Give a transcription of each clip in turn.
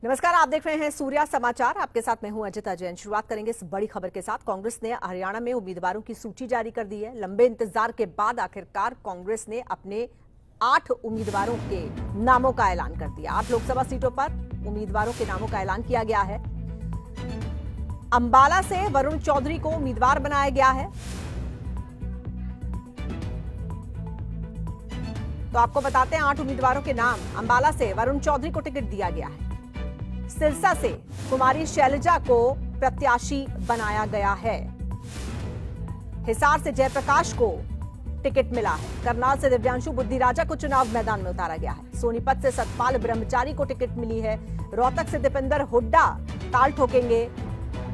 नमस्कार, आप देख रहे हैं सूर्या समाचार। आपके साथ मैं हूं अजिता जैन। शुरुआत करेंगे इस बड़ी खबर के साथ। कांग्रेस ने हरियाणा में उम्मीदवारों की सूची जारी कर दी है। लंबे इंतजार के बाद आखिरकार कांग्रेस ने अपने 8 उम्मीदवारों के नामों का ऐलान कर दिया। 8 लोकसभा सीटों पर उम्मीदवारों के नामों का ऐलान किया गया है। अंबाला से वरुण चौधरी को उम्मीदवार बनाया गया है। तो आपको बताते हैं 8 उम्मीदवारों के नाम। अंबाला से वरुण चौधरी को टिकट दिया गया है। सिरसा से कुमारी शैलजा को प्रत्याशी बनाया गया है। हिसार से जयप्रकाश को टिकट मिला है। करनाल से दिव्यांशु बुद्धिराजा को चुनाव मैदान में उतारा गया है। सोनीपत से सतपाल ब्रह्मचारी को टिकट मिली है। रोहतक से दीपेंद्र हुड्डा ताल ठोकेंगे।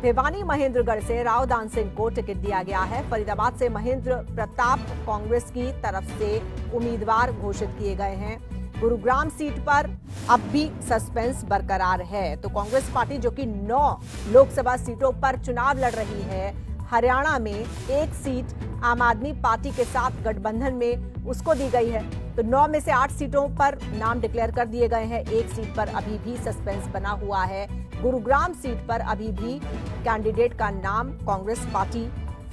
भिवानी महेंद्रगढ़ से राव दान सिंह को टिकट दिया गया है। फरीदाबाद से महेंद्र प्रताप कांग्रेस की तरफ से उम्मीदवार घोषित किए गए हैं। गुरुग्राम सीट पर अब भी सस्पेंस बरकरार है। तो कांग्रेस पार्टी जो कि 9 लोकसभा सीटों पर चुनाव लड़ रही है, हरियाणा में एक सीट आम आदमी पार्टी के साथ गठबंधन में उसको दी गई है। तो 9 में से 8 सीटों पर नाम डिक्लेयर कर दिए गए हैं। एक सीट पर अभी भी सस्पेंस बना हुआ है। गुरुग्राम सीट पर अभी भी कैंडिडेट का नाम कांग्रेस पार्टी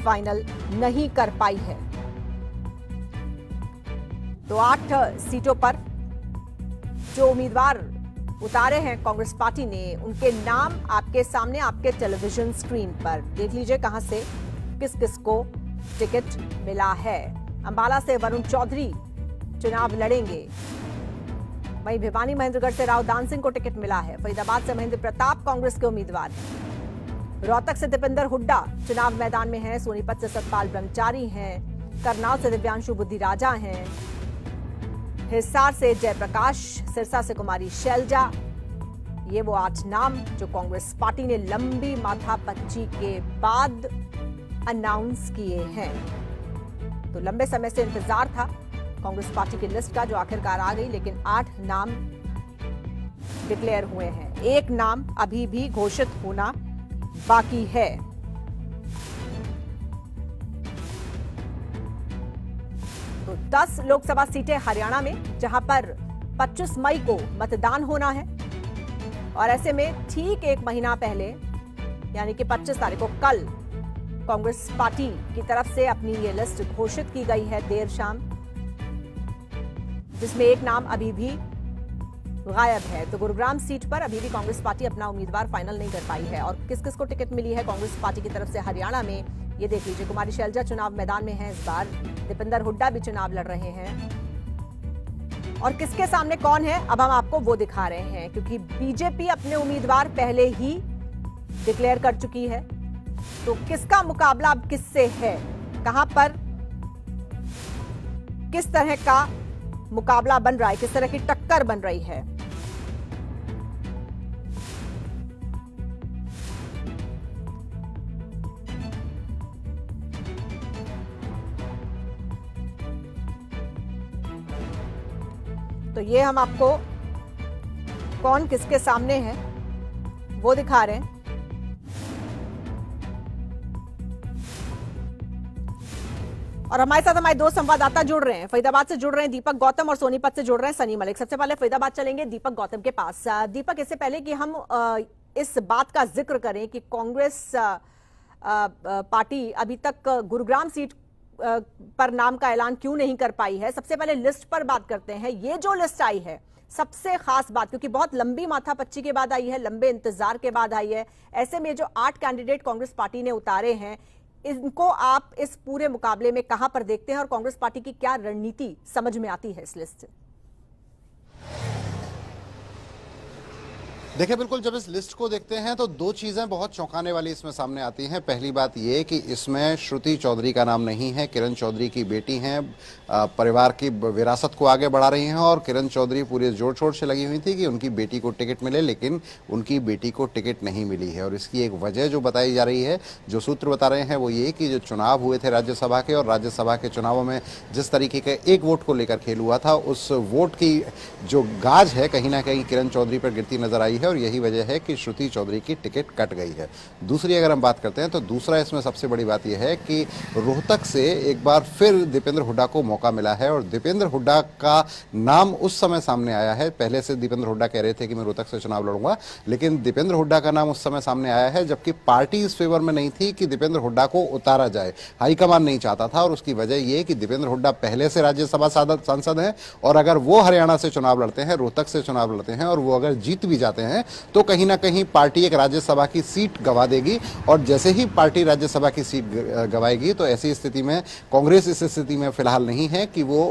फाइनल नहीं कर पाई है। तो 8 सीटों पर जो उम्मीदवार उतारे हैं कांग्रेस पार्टी ने, उनके नाम आपके सामने आपके टेलीविजन स्क्रीन पर देख लीजिए कहां से किस किस को टिकट मिला है। अंबाला से वरुण चौधरी चुनाव लड़ेंगे। वहीं भिवानी महेंद्रगढ़ से राव दान सिंह को टिकट मिला है। फरीदाबाद से महेंद्र प्रताप कांग्रेस के उम्मीदवार हैं। रोहतक से दीपेंद्र हुड्डा चुनाव मैदान में हैं। सोनीपत से सतपाल ब्रह्मचारी हैं। करनाल से दिव्यांशु बुद्धिराजा हैं। हिसार से जयप्रकाश, सिरसा से कुमारी शैलजा। ये वो 8 नाम जो कांग्रेस पार्टी ने लंबी माथापच्ची के बाद अनाउंस किए हैं। तो लंबे समय से इंतजार था कांग्रेस पार्टी की लिस्ट का, जो आखिरकार आ गई। लेकिन 8 नाम डिक्लेयर हुए हैं। एक नाम अभी भी घोषित होना बाकी है। तो 10 लोकसभा सीटें हरियाणा में, जहां पर 25 मई को मतदान होना है। और ऐसे में ठीक एक महीना पहले, यानी कि 25 तारीख को, कल कांग्रेस पार्टी की तरफ से अपनी ये लिस्ट घोषित की गई है देर शाम, जिसमें एक नाम अभी भी गायब है। तो गुरुग्राम सीट पर अभी भी कांग्रेस पार्टी अपना उम्मीदवार फाइनल नहीं कर पाई है। और किस किस को टिकट मिली है कांग्रेस पार्टी की तरफ से हरियाणा में, ये देख लीजिए। कुमारी शैलजा चुनाव मैदान में है इस बार। दीपेंद्र हुड्डा भी चुनाव लड़ रहे हैं। और किसके सामने कौन है, अब हम आपको वो दिखा रहे हैं, क्योंकि बीजेपी अपने उम्मीदवार पहले ही डिक्लेयर कर चुकी है। तो किसका मुकाबला अब किससे है, कहां पर किस तरह का मुकाबला बन रहा है, किस तरह की टक्कर बन रही है। तो ये हम आपको कौन किसके सामने है वो दिखा रहे हैं। और हमारे साथ हमारे 2 संवाददाता जुड़ रहे हैं। फरीदाबाद से जुड़ रहे हैं दीपक गौतम, और सोनीपत से जुड़ रहे हैं सनी मलिक। सबसे पहले फरीदाबाद चलेंगे दीपक गौतम के पास। दीपक, इससे पहले कि हम इस बात का जिक्र करें कि कांग्रेस पार्टी अभी तक गुरुग्राम सीट पर नाम का ऐलान क्यों नहीं कर पाई है, सबसे पहले लिस्ट पर बात करते हैं। ये जो लिस्ट आई है, सबसे खास बात, क्योंकि बहुत लंबी माथापच्ची के बाद आई है, लंबे इंतजार के बाद आई है। ऐसे में जो 8 कैंडिडेट कांग्रेस पार्टी ने उतारे हैं, इनको आप इस पूरे मुकाबले में कहां पर देखते हैं, और कांग्रेस पार्टी की क्या रणनीति समझ में आती है इस लिस्ट से? देखिए, बिल्कुल जब इस लिस्ट को देखते हैं तो 2 चीज़ें बहुत चौंकाने वाली इसमें सामने आती हैं। पहली बात ये कि इसमें श्रुति चौधरी का नाम नहीं है। किरण चौधरी की बेटी हैं, परिवार की विरासत को आगे बढ़ा रही हैं, और किरण चौधरी पूरे जोर शोर से लगी हुई थी कि उनकी बेटी को टिकट मिले, लेकिन उनकी बेटी को टिकट नहीं मिली है। और इसकी एक वजह जो बताई जा रही है, जो सूत्र बता रहे हैं, वो ये कि जो चुनाव हुए थे राज्यसभा के, और राज्यसभा के चुनावों में जिस तरीके के एक वोट को लेकर खेल हुआ था, उस वोट की जो गाज है कहीं ना कहीं किरण चौधरी पर गिरती नजर आई है। है और यही वजह है कि श्रुति चौधरी की टिकट कट गई है। दूसरी अगर हम बात करते हैं तो दूसरा इसमें सबसे बड़ी बात यह है कि रोहतक से एक बार फिर दीपेंद्र हुड्डा को मौका मिला है और दीपेंद्र हुड्डा का नाम उस समय सामने आया है। पहले से दीपेंद्र हुड्डा कह रहे थे कि मैं रोहतक से चुनाव लड़ूंगा, लेकिन दीपेंद्र हुड्डा का नाम उस समय सामने आया है जबकि पार्टी इस फेवर में नहीं थी कि दीपेंद्र हुड्डा को उतारा जाए। हाईकमान नहीं चाहता था और उसकी वजह यह कि दीपेंद्र हुड्डा पहले से राज्यसभा सांसद हैं और अगर वो हरियाणा से चुनाव लड़ते हैं, रोहतक से चुनाव लड़ते हैं और वो अगर जीत भी जाते हैं तो कहीं ना कहीं पार्टी एक राज्यसभा की सीट गंवा देगी और जैसे ही पार्टी राज्यसभा की सीट गंवाएगी तो ऐसी स्थिति में कांग्रेस इस स्थिति में फिलहाल नहीं है कि वो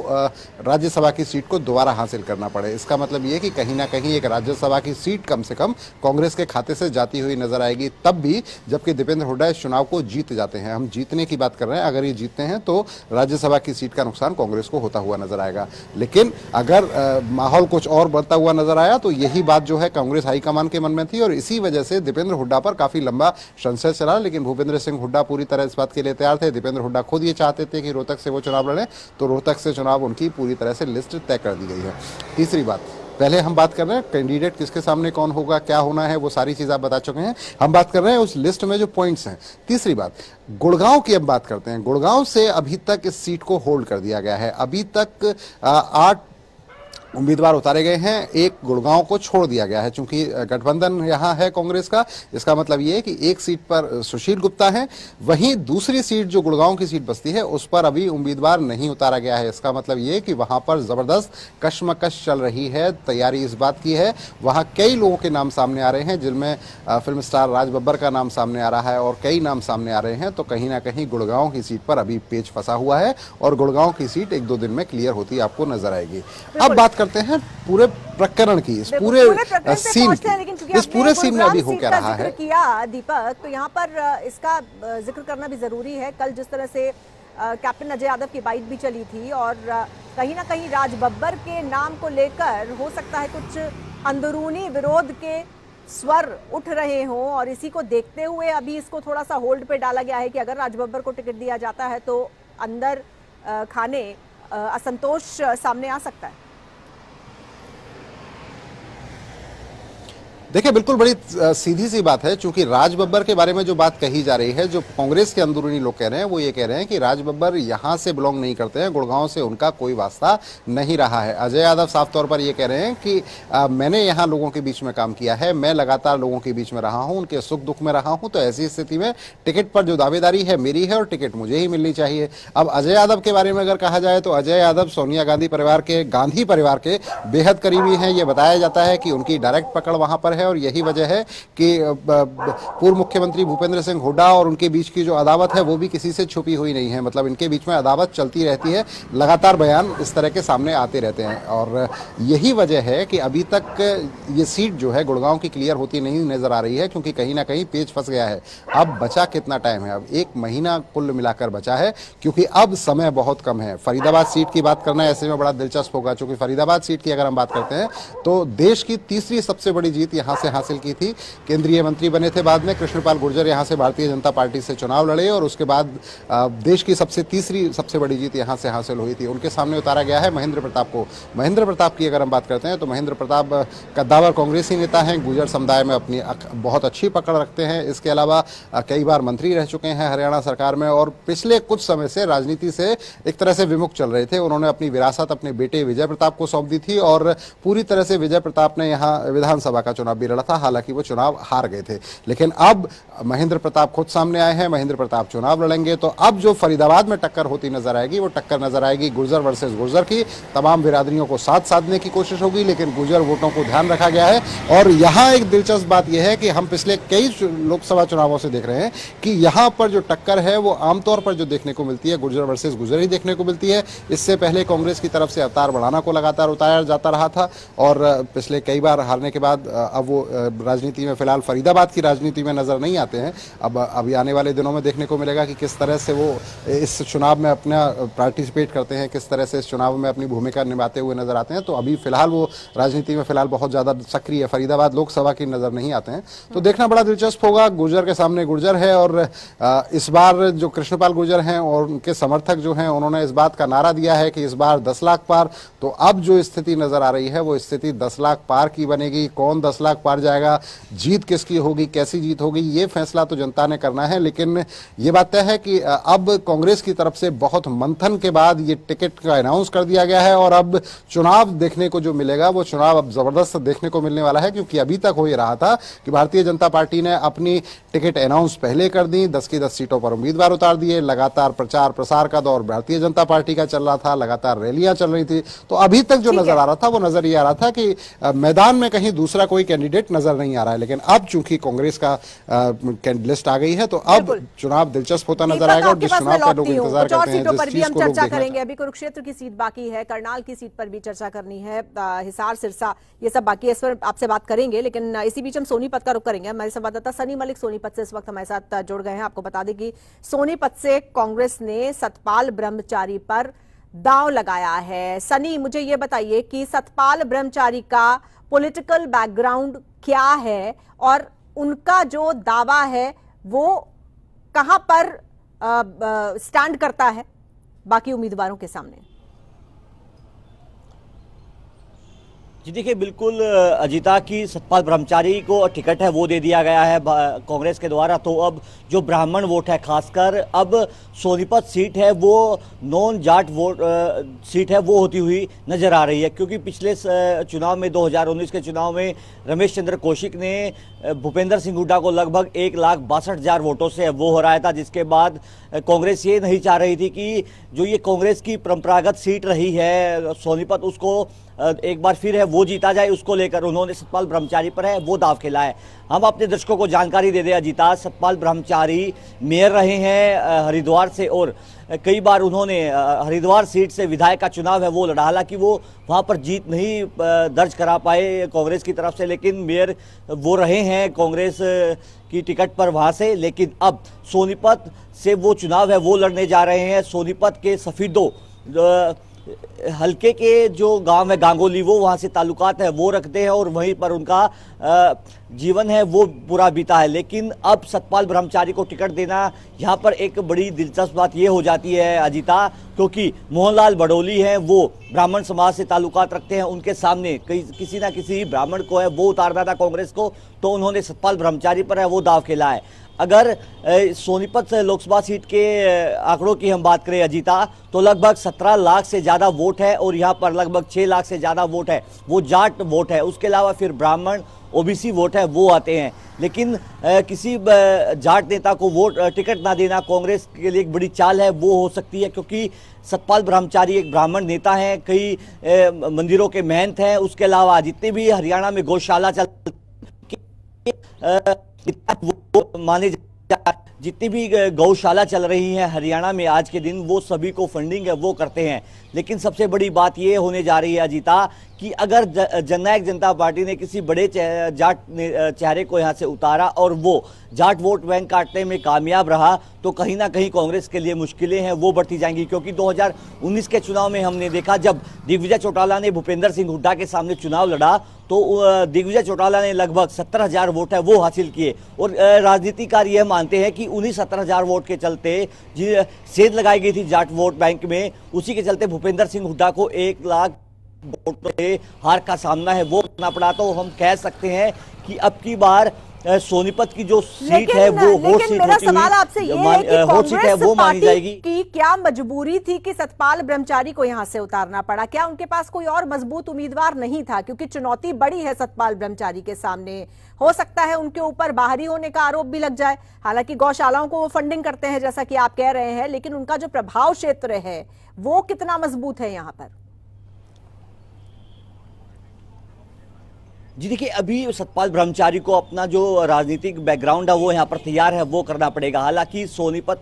राज्यसभा की सीट को दोबारा हासिल करना पड़े। इसका मतलब ये कि कहीं ना कहीं एक राज्यसभा की सीट कम से कम कांग्रेस के खाते से जाती हुई नजर आएगी, तब भी जबकि दीपेंद्र हुड्डा इस चुनाव को जीत जाते हैं। हम जीतने की बात कर रहे हैं, अगर ये जीतते हैं तो राज्यसभा की सीट का नुकसान कांग्रेस को होता हुआ नजर आएगा। लेकिन अगर माहौल कुछ और बढ़ता हुआ नजर आया तो यही बात जो है कांग्रेस हाईकमान के मन में थी और इसी वजह से दीपेंद्र हुड्डा पर काफी लंबा संशय चला। लेकिन भूपेंद्र सिंह हुड्डा पूरी तरह इस बात के लिए तैयार थे। दीपेंद्र हुड्डा खुद ये चाहते थे कि रोहतक से वो चुनाव लड़े, तो रोहतक से चुनाव उनकी पूरी तरह से लिस्ट तय कर दी गई है। तीसरी बात, पहले हम बात कर रहे हैं कैंडिडेट किसके सामने कौन होगा, क्या होना है, वो सारी चीज आप बता चुके हैं। हम बात कर रहे हैं उस लिस्ट में जो पॉइंट्स हैं। तीसरी बात, गुड़गांव की अब बात करते हैं। गुड़गांव से अभी तक इस सीट को होल्ड कर दिया गया है। अभी तक 8 उम्मीदवार उतारे गए हैं, एक गुड़गांव को छोड़ दिया गया है। चूंकि गठबंधन यहां है कांग्रेस का, इसका मतलब यह है कि एक सीट पर सुशील गुप्ता है, वहीं दूसरी सीट जो गुड़गांव की सीट बचती है उस पर अभी उम्मीदवार नहीं उतारा गया है। इसका मतलब यह कि वहां पर जबरदस्त कशमकश चल रही है, तैयारी इस बात की है। वहां कई लोगों के नाम सामने आ रहे हैं, जिनमें फिल्म स्टार राज बब्बर का नाम सामने आ रहा है और कई नाम सामने आ रहे हैं। तो कहीं ना कहीं गुड़गांव की सीट पर अभी पेच फंसा हुआ है और गुड़गांव की सीट 1-2 दिन में क्लियर होती आपको नजर आएगी। अब बात करते हैं पूरे प्रकरण की, इस पूरे सीन की, इस पूरे सीन में अभी हो क्या रहा है किया दीपक, तो यहाँ पर इसका जिक्र करना भी जरूरी है। कल जिस तरह से कैप्टन अजय यादव की बाइट भी चली थी और कहीं ना कहीं राज बब्बर के नाम को लेकर हो सकता है कुछ अंदरूनी विरोध के स्वर उठ रहे हों और इसी को देखते हुए अभी इसको थोड़ा सा होल्ड पे डाला गया है कि अगर राज बब्बर को टिकट दिया जाता है तो अंदर खाने असंतोष सामने आ सकता है। देखिए, बिल्कुल बड़ी सीधी सी बात है। चूंकि राज बब्बर के बारे में जो बात कही जा रही है, जो कांग्रेस के अंदरूनी लोग कह रहे हैं, वो ये कह रहे हैं कि राज बब्बर यहां से बिलोंग नहीं करते हैं, गुड़गांव से उनका कोई वास्ता नहीं रहा है। अजय यादव साफ तौर पर ये कह रहे हैं कि मैंने यहां लोगों के बीच में काम किया है, मैं लगातार लोगों के बीच में रहा हूं, उनके सुख दुख में रहा हूं, तो ऐसी स्थिति में टिकट पर जो दावेदारी है मेरी है और टिकट मुझे ही मिलनी चाहिए। अब अजय यादव के बारे में अगर कहा जाए तो अजय यादव सोनिया गांधी परिवार के, गांधी परिवार के बेहद करीबी हैं। ये बताया जाता है कि उनकी डायरेक्ट पकड़ वहां पर है और यही वजह है कि पूर्व मुख्यमंत्री भूपेंद्र सिंह हुड्डा और उनके बीच की जो अदावत है वो भी किसी से छुपी हुई नहीं है। मतलब इनके बीच में अदावत चलती रहती है, लगातार बयान इस तरह के सामने आते रहते हैं और यही वजह है कि अभी तक ये सीट जो है गुड़गांव की क्लियर होती नहीं नजर आ रही है, क्योंकि कहीं ना कहीं पेच फंस गया है। अब बचा कितना टाइम है? अब 1 महीना कुल मिलाकर बचा है, क्योंकि अब समय बहुत कम है। फरीदाबाद सीट की बात करना ऐसे में बड़ा दिलचस्प होगा, क्योंकि फरीदाबाद सीट की अगर हम बात करते हैं तो देश की तीसरी सबसे बड़ी जीत यहां से हासिल की थी। केंद्रीय मंत्री बने थे बाद में कृष्णपाल गुर्जर, यहां से भारतीय जनता पार्टी से चुनाव लड़े और उसके बाद देश की तीसरी सबसे बड़ी जीत यहां से हासिल हुई थी। उनके सामने उतारा गया है महेंद्र प्रताप को। महेंद्र प्रताप की अगर हम बात करते हैं तो महेंद्र प्रताप कद्दावर कांग्रेसी नेता हैं, गुर्जर समुदाय में अपनी बहुत अच्छी पकड़ रखते हैं। इसके अलावा कई बार मंत्री रह चुके हैं हरियाणा सरकार में और पिछले कुछ समय से राजनीति से एक तरह से विमुख चल रहे थे। उन्होंने अपनी विरासत अपने बेटे विजय प्रताप को सौंप दी थी और पूरी तरह से विजय प्रताप ने यहाँ विधानसभा का चुनाव भी लड़ा था, हालांकि वो चुनाव हार गए थे। लेकिन अब महेंद्र प्रताप खुद सामने आए हैं, महेंद्र प्रताप चुनाव लड़ेंगे। तो अब जो फरीदाबाद में टक्कर होती नजर आएगी वो टक्कर नजर आएगी गुर्जर वर्सेस गुर्जर की। तमाम बिरादरियों को साथ साधने की कोशिश होगी, लेकिन गुर्जर वोटों को ध्यान रखा गया है। और यहाँ एक दिलचस्प बात यह है कि हम पिछले कई लोकसभा चुनावों से देख रहे हैं कि यहाँ पर जो टक्कर है वो आमतौर पर जो देखने को मिलती है गुर्जर वर्सेस गुर्जर ही देखने को मिलती है। इससे पहले कांग्रेस की तरफ से अवतार बढ़ाना को लगातार उतारा जाता रहा था और पिछले कई बार हारने के बाद अब वो राजनीति में फिलहाल फरीदाबाद की राजनीति में नजर नहीं आते हैं। अब अभी आने वाले दिनों में देखने को मिलेगा कि किस तरह से वो इस चुनाव में अपना पार्टिसिपेट करते हैं, किस तरह से इस चुनाव में अपनी भूमिका निभाते हुए नजर आते हैं। तो अभी फिलहाल वो राजनीति में फिलहाल बहुत ज्यादा सक्रिय फरीदाबाद लोकसभा की नजर नहीं आते हैं। तो देखना बड़ा दिलचस्प होगा। गुर्जर के सामने गुर्जर है और इस बार जो कृष्णपाल गुर्जर हैं और उनके समर्थक जो हैं उन्होंने इस बात का नारा दिया है कि इस बार 10 लाख पार। तो अब जो स्थिति नजर आ रही है वो स्थिति 10 लाख पार की बनेगी। कौन 10 लाख लाख पार जाएगा, जीत किसकी होगी, कैसी जीत होगी, ये फैसला तो जनता ने करना है। लेकिन ये बात तय है कि अब कांग्रेस की तरफ से बहुत मंथन के बाद ये टिकट का अनाउंस कर दिया गया है और अब चुनाव देखने को जो मिलेगा वो चुनाव अब जबरदस्त देखने को मिलने वाला है, क्योंकि अभी तक हो ही रहा था कि भारतीय जनता पार्टी ने अपनी टिकट अनाउंस पहले कर दी, 10 की 10 सीटों पर उम्मीदवार उतार दिए, लगातार प्रचार प्रसार का दौर भारतीय जनता पार्टी का चल रहा था, लगातार रैलियां चल रही थी। तो अभी तक जो नजर आ रहा था वो नजर ये आ रहा था कि मैदान में कहीं दूसरा कोई कैंडिडेट नजर नहीं आ रहा है। लेकिन अब चूंकि कांग्रेस का लिस्ट आ गई है तो अब चुनाव दिलचस्प होता नजर आएगा और जिस चुनाव का लोग इंतजार करते हैं, जिस चीज को लोग चर्चा करेंगे। अभी कुरुक्षेत्र की सीट बाकी है, करनाल की सीट पर भी चर्चा करनी है, हिसार सिरसा ये सब बाकी है, इस पर आपसे बात करेंगे। लेकिन इसी बीच हम सोनीपत का रुख करेंगे। हमारे संवाददाता सनी मलिक सोनीपत से इस वक्त हमारे साथ जुड़ गए हैं। आपको बता दें कि सोनीपत से कांग्रेस ने सतपाल ब्रह्मचारी पर दांव लगाया है। सनी, मुझे ये बताइए कि सतपाल ब्रह्मचारी का पॉलिटिकल बैकग्राउंड क्या है और उनका जो दावा है वो कहां पर स्टैंड करता है बाकी उम्मीदवारों के सामने? जी देखिए, बिल्कुल अजीता की सतपाल ब्रह्मचारी को टिकट है वो दे दिया गया है कांग्रेस के द्वारा। तो अब जो ब्राह्मण वोट है, खासकर अब सोनीपत सीट है वो नॉन जाट वोट सीट है वो होती हुई नजर आ रही है, क्योंकि पिछले चुनाव में 2019 के चुनाव में रमेश चंद्र कौशिक ने भूपेंद्र सिंह हुड्डा को लगभग 1,62,000 वोटों से वो हराया था, जिसके बाद कांग्रेस ये नहीं चाह रही थी कि जो ये कांग्रेस की परंपरागत सीट रही है सोनीपत, उसको एक बार फिर है वो जीता जाए। उसको लेकर उन्होंने सतपाल ब्रह्मचारी पर है वो दाव खेला है। हम अपने दर्शकों को जानकारी दे दें अजीता, सतपाल ब्रह्मचारी मेयर रहे हैं हरिद्वार से और कई बार उन्होंने हरिद्वार सीट से विधायक का चुनाव है वो लड़ा। हालांकि वो वहां पर जीत नहीं दर्ज करा पाए कांग्रेस की तरफ से, लेकिन मेयर वो रहे हैं कांग्रेस की टिकट पर वहां से। लेकिन अब सोनीपत से वो चुनाव है वो लड़ने जा रहे हैं। सोनीपत के सफीदो हल्के के जो गांव है गांगोली, वो वहां से ताल्लुकात है वो रखते हैं और वहीं पर उनका जीवन है वो पूरा बीता है। लेकिन अब सतपाल ब्रह्मचारी को टिकट देना यहाँ पर एक बड़ी दिलचस्प बात ये हो जाती है अजीता, क्योंकि मोहनलाल बडोली हैं वो ब्राह्मण समाज से ताल्लुकात रखते हैं। उनके सामने किसी ना किसी ब्राह्मण को है वो उतारना था कांग्रेस को, तो उन्होंने सतपाल ब्रह्मचारी पर है वो दाव खेला है। अगर सोनीपत लोकसभा सीट के आंकड़ों की हम बात करें अजीता, तो लगभग 17 लाख से ज़्यादा वोट है और यहाँ पर लगभग 6 लाख से ज़्यादा वोट है वो जाट वोट है। उसके अलावा फिर ब्राह्मण ओबीसी वोट है वो आते हैं। लेकिन किसी जाट नेता को वोट टिकट ना देना कांग्रेस के लिए एक बड़ी चाल है वो हो सकती है, क्योंकि सतपाल ब्रह्मचारी एक ब्राह्मण नेता हैं, कई मंदिरों के महंत हैं। उसके अलावा जितने भी हरियाणा में गौशाला वो माने जितनी भी गौशाला चल रही है हरियाणा में आज के दिन, वो सभी को फंडिंग है वो करते हैं। लेकिन सबसे बड़ी बात ये होने जा रही है अजीता कि अगर जननायक जनता पार्टी ने किसी बड़े जाट चेहरे को यहाँ से उतारा और वो जाट वोट बैंक काटने में कामयाब रहा, तो कहीं ना कहीं कांग्रेस के लिए मुश्किलें हैं वो बढ़ती जाएंगी। क्योंकि 2019 के चुनाव में हमने देखा जब दिग्विजय चौटाला ने भूपेंद्र सिंह हुड्डा के सामने चुनाव लड़ा, तो दिग्विजय चौटाला ने लगभग 70,000 वोट है वो हासिल किए। और राजनीतिकार यह मानते हैं कि उन्हीं 70,000 वोट के चलते सेंध लगाई गई थी जाट वोट बैंक में, उसी के चलते भूपेंद्र सिंह हुड्डा को 1 लाख वोटों से हार का सामना है वो करना पड़ा। तो हम कह सकते हैं कि अब की बार सोनीपत की जो सीट है वो होट सीट मेरा सवाल आपसे ये है कि कांग्रेस वो मानी जाएगी कि क्या मजबूरी थी कि सतपाल ब्रह्मचारी को यहां से उतारना पड़ा? क्या उनके पास कोई और मजबूत उम्मीदवार नहीं था? क्योंकि चुनौती बड़ी है सतपाल ब्रह्मचारी के सामने। हो सकता है उनके ऊपर बाहरी होने का आरोप भी लग जाए। हालांकि गौशालाओं को वो फंडिंग करते हैं जैसा कि आप कह रहे हैं, लेकिन उनका जो प्रभाव क्षेत्र है वो कितना मजबूत है यहाँ पर? जी देखिए, अभी सतपाल ब्रह्मचारी को अपना जो राजनीतिक बैकग्राउंड है वो यहाँ पर तैयार है वो करना पड़ेगा। हालांकि सोनीपत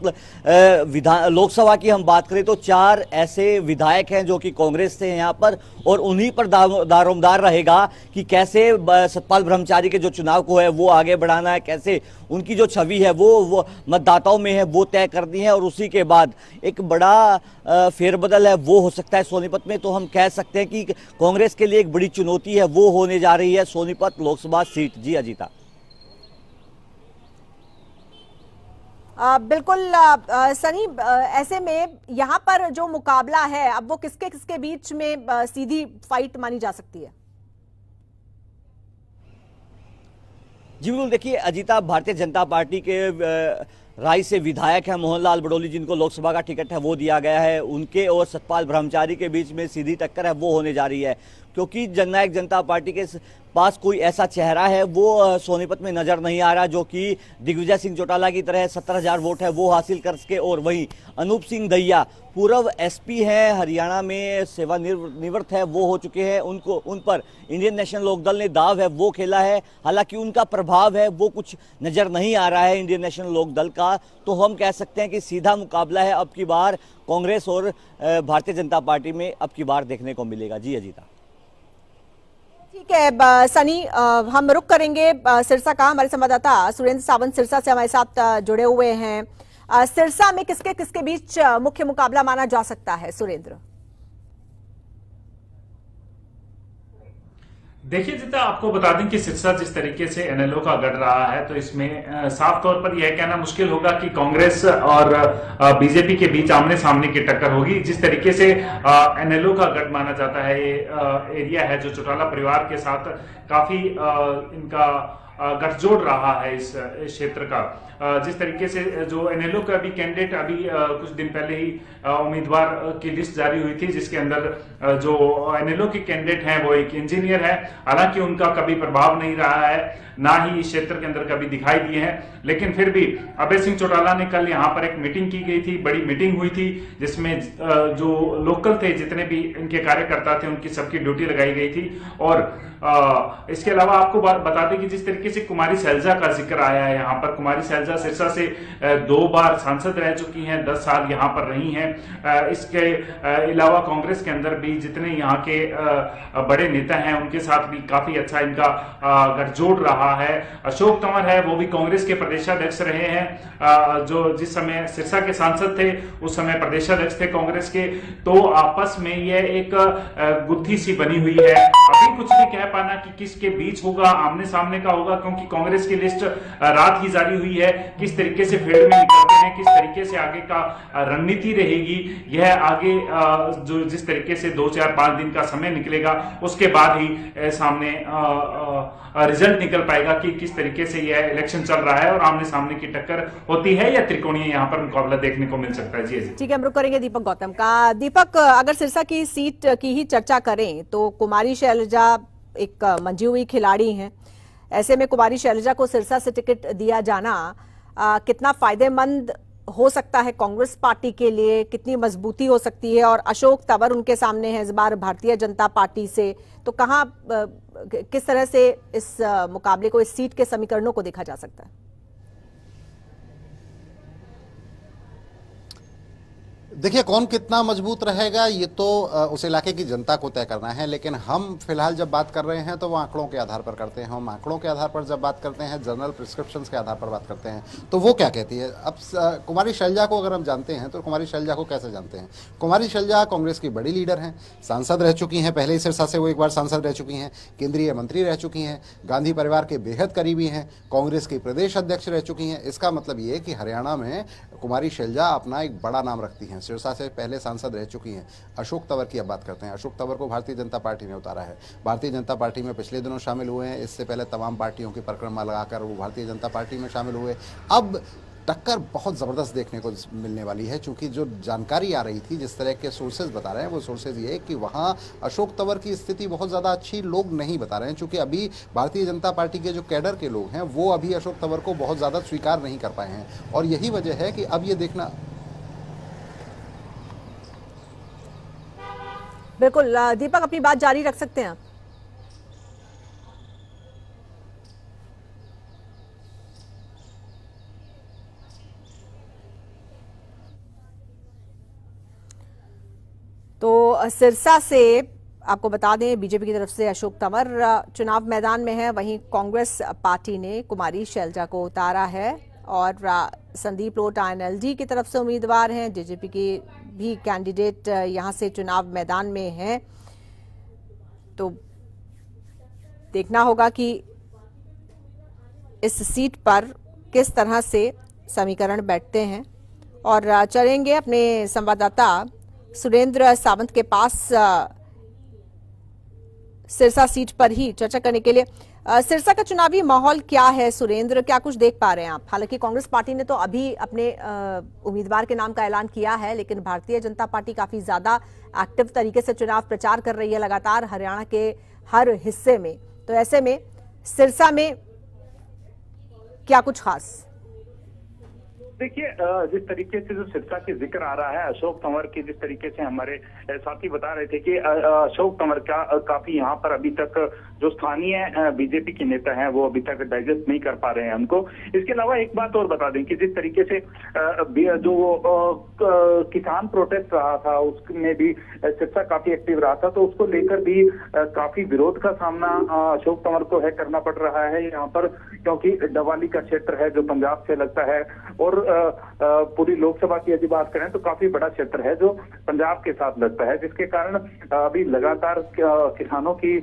लोकसभा की हम बात करें तो 4 ऐसे विधायक हैं जो कि कांग्रेस से हैं यहाँ पर, और उन्हीं पर दारोमदार रहेगा कि कैसे सतपाल ब्रह्मचारी के जो चुनाव को है वो आगे बढ़ाना है, कैसे उनकी जो छवि है वो मतदाताओं में है वो तय करनी है। और उसी के बाद एक बड़ा फेरबदल है वो हो सकता है सोनीपत में। तो हम कह सकते हैं कि कांग्रेस के लिए एक बड़ी चुनौती है वो होने जा रही है सोनीपत लोकसभा सीट। जी अजीता। बिल्कुल सनी, ऐसे में यहाँ पर जो मुकाबला है अब वो किसके किसके बीच में सीधी फाइट मानी जा सकती है? जी बिल्कुल, देखिए अजीता भारतीय जनता पार्टी के राय से विधायक हैं मोहनलाल बड़ोली, जिनको लोकसभा का टिकट है वो दिया गया है। उनके और सतपाल ब्रह्मचारी के बीच में सीधी टक्कर है वो होने जा रही है, क्योंकि जननायक जनता पार्टी के पास कोई ऐसा चेहरा है वो सोनीपत में नजर नहीं आ रहा जो कि दिग्विजय सिंह चौटाला की तरह 17,000 वोट है वो हासिल कर सके। और वहीं अनूप सिंह दहिया पूर्व एसपी हैं, हरियाणा में सेवानिवृत्त है, वो हो चुके हैं। उन पर इंडियन नेशनल लोकदल ने दाव है वो खेला है। हालांकि उनका प्रभाव है वो कुछ नजर नहीं आ रहा है इंडियन नेशनल लोकदल का। तो हम कह सकते हैं कि सीधा मुकाबला है अब की बार कांग्रेस और भारतीय जनता पार्टी में अब की बार देखने को मिलेगा। जी अजीता। ठीक है सनी, हम रुक करेंगे सिरसा का। हमारे संवाददाता सुरेंद्र सावंत सिरसा से हमारे साथ जुड़े हुए हैं। सिरसा में किसके किसके बीच मुख्य मुकाबला माना जा सकता है सुरेंद्र? देखिए जीता, आपको बता दें कि सिरसा जिस तरीके से एनएलओ का गढ़ रहा है, तो इसमें साफ तौर पर यह कहना मुश्किल होगा कि कांग्रेस और बीजेपी के बीच आमने सामने की टक्कर होगी। जिस तरीके से एनएलओ का गढ़ माना जाता है, ये एरिया है जो चौटाला परिवार के साथ काफी इनका गठजोड़ रहा है इस क्षेत्र का। जिस तरीके से जो एनएलओ का भी कैंडिडेट अभी कुछ दिन पहले ही उम्मीदवार की लिस्ट जारी हुई थी, जिसके अंदर जो एनएलओ के कैंडिडेट हैं वो एक इंजीनियर है। हालांकि उनका कभी प्रभाव नहीं रहा है, ना ही इस क्षेत्र के अंदर कभी दिखाई दिए हैं। लेकिन फिर भी अभय सिंह चौटाला ने कल यहाँ पर एक मीटिंग की गई थी, बड़ी मीटिंग हुई थी, जिसमें जो लोकल थे, जितने भी इनके कार्यकर्ता थे, उनकी सबकी ड्यूटी लगाई गई थी। और इसके अलावा आपको बता दें कि जिस तरीके से कुमारी शैलजा का जिक्र आया है यहाँ पर, कुमारी शैलजा सिरसा से 2 बार सांसद रह चुकी हैं, 10 साल यहाँ पर रही हैं। इसके अलावा कांग्रेस के अंदर भी जितने यहाँ के बड़े नेता हैं उनके साथ भी काफी अच्छा इनका गठजोड़ रहा है। अशोक तंवर है, वो भी कांग्रेस के प्रदेशाध्यक्ष रहे हैं, जो जिस समय सिरसा के सांसद थे उस समय प्रदेशाध्यक्ष थे कांग्रेस के। तो आपस में यह एक गुत्थी सी बनी हुई है। अभी कुछ भी कह पाना कि किसके बीच होगा, आमने सामने का होगा, क्योंकि कांग्रेस की लिस्ट रात ही जारी हुई है। किस तरीके से फील्ड में निकलते हैं, किस तरीके से आगे का रणनीति रहेगी, यह आगे जो जिस तरीके से 2, 4, 5 दिन का समय निकलेगा उसके बाद ही सामने रिजल्ट निकल पाएगा कि किस तरीके से यह इलेक्शन चल रहा है और आमने सामने की टक्कर होती है या त्रिकोणीय यहाँ पर मुकाबला देखने को मिल सकता है। जी ठीक है, हम रुक करेंगे दीपक गौतम का। दीपक, अगर सिरसा की सीट की ही चर्चा करें तो कुमारी शैलजा एक मंजी हुई खिलाड़ी हैं। ऐसे में कुमारी शैलजा को सिरसा से टिकट दिया जाना कितना फायदेमंद हो सकता है कांग्रेस पार्टी के लिए, कितनी मजबूती हो सकती है? और अशोक तंवर उनके सामने है इस बार भारतीय जनता पार्टी से, तो कहां किस तरह से इस मुकाबले को, इस सीट के समीकरणों को देखा जा सकता है? देखिए, कौन कितना मजबूत रहेगा ये तो उस इलाके की जनता को तय करना है। लेकिन हम फिलहाल जब बात कर रहे हैं तो वो आंकड़ों के आधार पर करते हैं। हम आंकड़ों के आधार पर जब बात करते हैं, जर्नल प्रिस्क्रिप्शंस के आधार पर बात करते हैं, तो वो क्या कहती है। अब कुमारी शैलजा को अगर हम जानते हैं तो कुमारी शैलजा को कैसे जानते हैं? कुमारी शैलजा कांग्रेस की बड़ी लीडर हैं, सांसद रह चुकी हैं, पहले ही सिरसा से वो एक बार सांसद रह चुकी हैं, केंद्रीय मंत्री रह चुकी हैं, गांधी परिवार के बेहद करीबी हैं, कांग्रेस की प्रदेश अध्यक्ष रह चुकी हैं। इसका मतलब ये कि हरियाणा में कुमारी शैलजा अपना एक बड़ा नाम रखती हैं। सिरसा से पहले सांसद रह चुकी हैं। अशोक तंवर की अब बात करते हैं। अशोक तंवर को भारतीय जनता पार्टी ने उतारा है। भारतीय जनता पार्टी में पिछले दिनों शामिल हुए हैं, इससे पहले तमाम पार्टियों की परिक्रमा लगाकर वो भारतीय जनता पार्टी में शामिल हुए। अब टक्कर बहुत ज़बरदस्त देखने को मिलने वाली है, क्योंकि जो जानकारी आ रही थी, जिस तरह के सोर्सेज बता रहे हैं, वो सोर्सेज ये कि वहाँ अशोक तंवर की स्थिति बहुत ज़्यादा अच्छी लोग नहीं बता रहे हैं, क्योंकि अभी भारतीय जनता पार्टी के जो कैडर के लोग हैं वो अभी अशोक तंवर को बहुत ज़्यादा स्वीकार नहीं कर पाए हैं। और यही वजह है कि अब ये देखना। बिल्कुल दीपक, अपनी बात जारी रख सकते हैं आप। तो सिरसा से आपको बता दें, बीजेपी की तरफ से अशोक तंवर चुनाव मैदान में है, वहीं कांग्रेस पार्टी ने कुमारी शैलजा को उतारा है और संदीप लोट INLD की तरफ से उम्मीदवार हैं। जेजेपी की भी कैंडिडेट यहां से चुनाव मैदान में हैं। तो देखना होगा कि इस सीट पर किस तरह से समीकरण बैठते हैं। और चलेंगे अपने संवाददाता सुरेंद्र सावंत के पास सिरसा सीट पर ही चर्चा करने के लिए। सिरसा का चुनावी माहौल क्या है सुरेंद्र, क्या कुछ देख पा रहे हैं आप? हालांकि कांग्रेस पार्टी ने तो अभी अपने उम्मीदवार के नाम का ऐलान किया है, लेकिन भारतीय जनता पार्टी काफी ज्यादा एक्टिव तरीके से चुनाव प्रचार कर रही है लगातार हरियाणा के हर हिस्से में। तो ऐसे में सिरसा में क्या कुछ खास? देखिए, जिस तरीके से जो सिरसा की जिक्र आ रहा है अशोक तंवर की, जिस तरीके से हमारे साथी बता रहे थे कि अशोक तंवर का काफी यहाँ पर अभी तक जो स्थानीय बीजेपी के नेता हैं वो अभी तक डाइजेस्ट नहीं कर पा रहे हैं उनको। इसके अलावा एक बात और बता दें कि जिस तरीके से जो किसान प्रोटेस्ट रहा था उसमें भी सिरसा काफी एक्टिव रहा था, तो उसको लेकर भी काफी विरोध का सामना अशोक तंवर को है करना पड़ रहा है यहाँ पर, क्योंकि डवाली का क्षेत्र है जो पंजाब से लगता है और पूरी लोकसभा की यदि बात करें तो काफी बड़ा क्षेत्र है जो पंजाब के साथ लगता है, जिसके कारण अभी लगातार किसानों की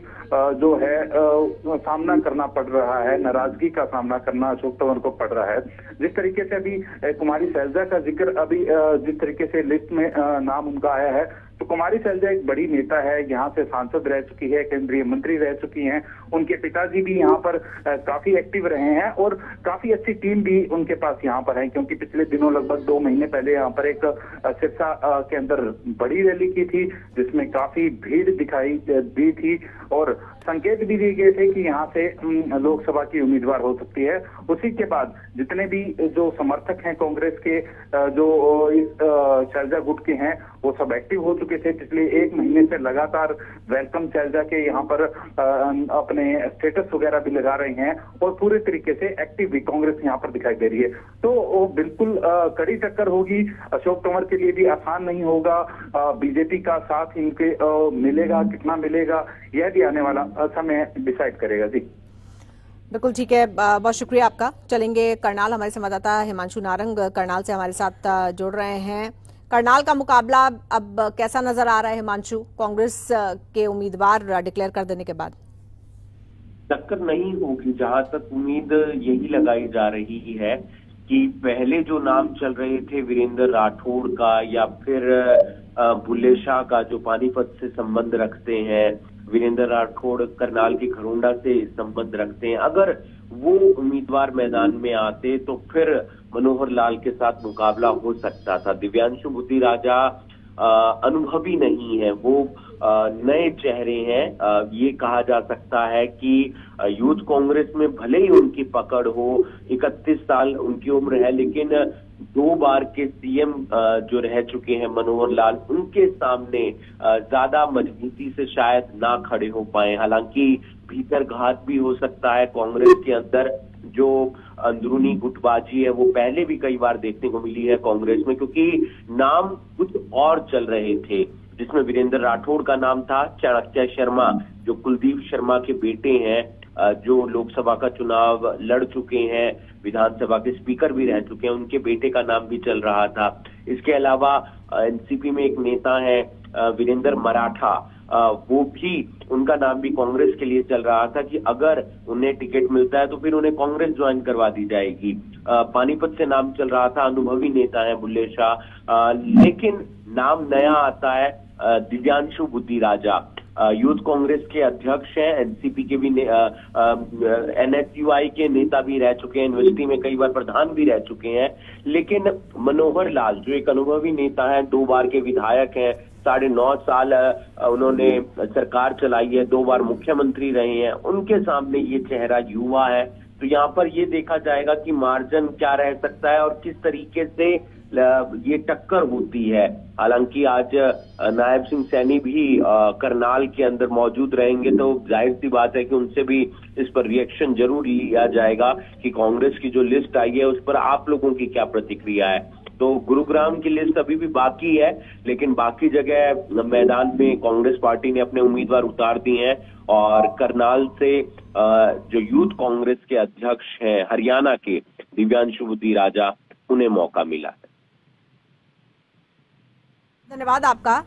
जो है सामना करना पड़ रहा है, नाराजगी का सामना करना अशोक तंवर को पड़ रहा है। जिस तरीके से अभी कुमारी शैलजा का जिक्र अभी जिस तरीके से लिस्ट में नाम उनका आया है, तो कुमारी शैलजा एक बड़ी नेता है, यहाँ से सांसद रह चुकी है, केंद्रीय मंत्री रह चुकी हैं, उनके पिताजी भी यहाँ पर काफी एक्टिव रहे हैं और काफी अच्छी टीम भी उनके पास यहाँ पर है, क्योंकि पिछले दिनों लगभग 2 महीने पहले यहाँ पर एक सिरसा के अंदर बड़ी रैली की थी जिसमें काफी भीड़ दिखाई दी थी और संकेत भी दिए गए थे कि यहाँ से लोकसभा की उम्मीदवार हो सकती है। उसी के बाद जितने भी जो समर्थक हैं कांग्रेस के जो इस शैलजा गुट के हैं वो सब एक्टिव हो चुके थे। पिछले 1 महीने से लगातार वेलकम शैलजा के यहाँ पर अपने स्टेटस वगैरह भी लगा रहे हैं और पूरे तरीके से एक्टिव भी कांग्रेस यहाँ पर दिखाई दे रही है। तो वो बिल्कुल कड़ी टक्कर होगी, अशोक तंवर के लिए भी आसान नहीं होगा। बीजेपी का साथ इनके मिलेगा, कितना मिलेगा, यह भी आने वाला समय डिसाइड करेगा। जी बिल्कुल ठीक है, बहुत शुक्रिया आपका। चलेंगे करनाल, हमारे संवाददाता हिमांशु नारंग करनाल से हमारे साथ जुड़ रहे हैं। करनाल का मुकाबला अब कैसा नजर आ रहा है हिमांशु, कांग्रेस के उम्मीदवार डिक्लेयर कर देने के बाद? टक्कर नहीं होगी, जहां तक उम्मीद यही लगाई जा रही है कि पहले जो नाम चल रहे थे वीरेंद्र राठौड़ का या फिर बुल्ले शाह का जो पानीपत से संबंध रखते हैं, वीरेंद्र राठौड़ करनाल की खरोंडा से संबंध रखते हैं, अगर वो उम्मीदवार मैदान में आते तो फिर मनोहर लाल के साथ मुकाबला हो सकता था। दिव्यांशु बुद्धि राजा अनुभवी नहीं है, वो नए चेहरे हैं। ये कहा जा सकता है कि यूथ कांग्रेस में भले ही उनकी पकड़ हो, 31 साल उनकी उम्र है, लेकिन 2 बार के सीएम जो रह चुके हैं मनोहर लाल, उनके सामने ज्यादा मजबूती से शायद ना खड़े हो पाए। हालांकि भीतर घात भी हो सकता है कांग्रेस के अंदर, जो अंदरूनी गुटबाजी है वो पहले भी कई बार देखने को मिली है कांग्रेस में, क्योंकि नाम कुछ और चल रहे थे, जिसमें वीरेंद्र राठौड़ का नाम था, चाणक्य शर्मा जो कुलदीप शर्मा के बेटे हैं, जो लोकसभा का चुनाव लड़ चुके हैं, विधानसभा के स्पीकर भी रह चुके हैं, उनके बेटे का नाम भी चल रहा था। इसके अलावा एनसीपी में एक नेता है वीरेंद्र मराठा, वो भी, उनका नाम भी कांग्रेस के लिए चल रहा था कि अगर उन्हें टिकट मिलता है तो फिर उन्हें कांग्रेस ज्वाइन करवा दी जाएगी। पानीपत से नाम चल रहा था, अनुभवी नेता है बुल्ले शाह, लेकिन नाम नया आता है दिव्यांशु बुद्धि राजा, यूथ कांग्रेस के अध्यक्ष हैं, एनसीपी के भी एनएसयूआई के नेता भी रह चुके हैं, यूनिवर्सिटी में कई बार प्रधान भी रह चुके हैं। लेकिन मनोहर लाल जो एक अनुभवी नेता है, 2 बार के विधायक हैं, 9.5 साल उन्होंने सरकार चलाई है, 2 बार मुख्यमंत्री रहे हैं, उनके सामने ये चेहरा युवा है। तो यहाँ पर ये देखा जाएगा कि मार्जिन क्या रह सकता है और किस तरीके से ये टक्कर होती है। हालांकि आज नायब सिंह सैनी भी करनाल के अंदर मौजूद रहेंगे, तो जाहिर सी बात है कि उनसे भी इस पर रिएक्शन जरूर लिया जाएगा कि कांग्रेस की जो लिस्ट आई है उस पर आप लोगों की क्या प्रतिक्रिया है। तो गुरुग्राम की लिस्ट अभी भी बाकी है, लेकिन बाकी जगह मैदान में कांग्रेस पार्टी ने अपने उम्मीदवार उतार दिए हैं और करनाल से जो यूथ कांग्रेस के अध्यक्ष हैं हरियाणा के दिव्यांशु बुद्धि राजा, उन्हें मौका मिला है। धन्यवाद आपका।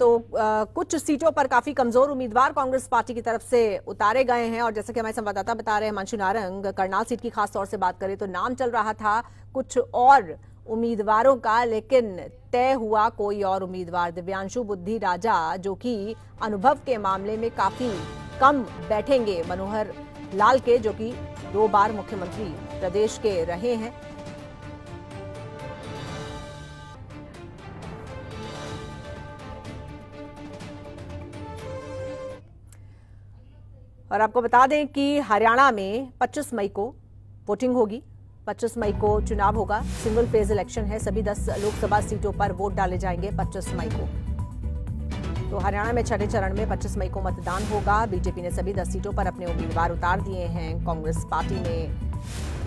तो कुछ सीटों पर काफी कमजोर उम्मीदवार कांग्रेस पार्टी की तरफ से उतारे गए हैं और जैसे कि हमारे संवाददाता बता रहे हैं हिमांशु नारंग, करनाल सीट की खास तौर से बात करें तो नाम चल रहा था कुछ और उम्मीदवारों का, लेकिन तय हुआ कोई और उम्मीदवार, दिव्यांशु बुद्धि राजा, जो कि अनुभव के मामले में काफी कम बैठेंगे मनोहर लाल के, जो कि 2 बार मुख्यमंत्री प्रदेश के रहे हैं। और आपको बता दें कि हरियाणा में 25 मई को वोटिंग होगी। 25 मई को चुनाव होगा। सिंगल फेज इलेक्शन है। सभी 10 लोकसभा सीटों पर वोट डाले जाएंगे 25 मई को। तो हरियाणा में छठे चरण में 25 मई को मतदान होगा। बीजेपी ने सभी 10 सीटों पर अपने उम्मीदवार उतार दिए हैं। कांग्रेस पार्टी ने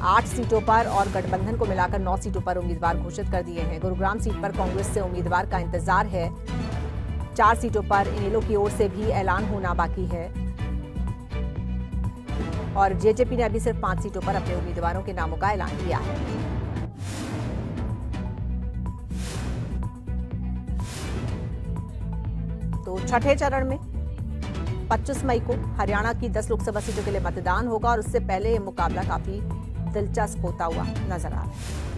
8 सीटों पर और गठबंधन को मिलाकर 9 सीटों पर उम्मीदवार घोषित कर दिए हैं। गुरुग्राम सीट पर कांग्रेस से उम्मीदवार का इंतजार है। 4 सीटों पर इनेलो की ओर से भी ऐलान होना बाकी है और जेजेपी ने अभी सिर्फ 5 सीटों पर अपने उम्मीदवारों के नामों का ऐलान किया है। तो छठे चरण में 25 मई को हरियाणा की 10 लोकसभा सीटों के लिए मतदान होगा और उससे पहले ये मुकाबला काफी दिलचस्प होता हुआ नजर आ रहा है।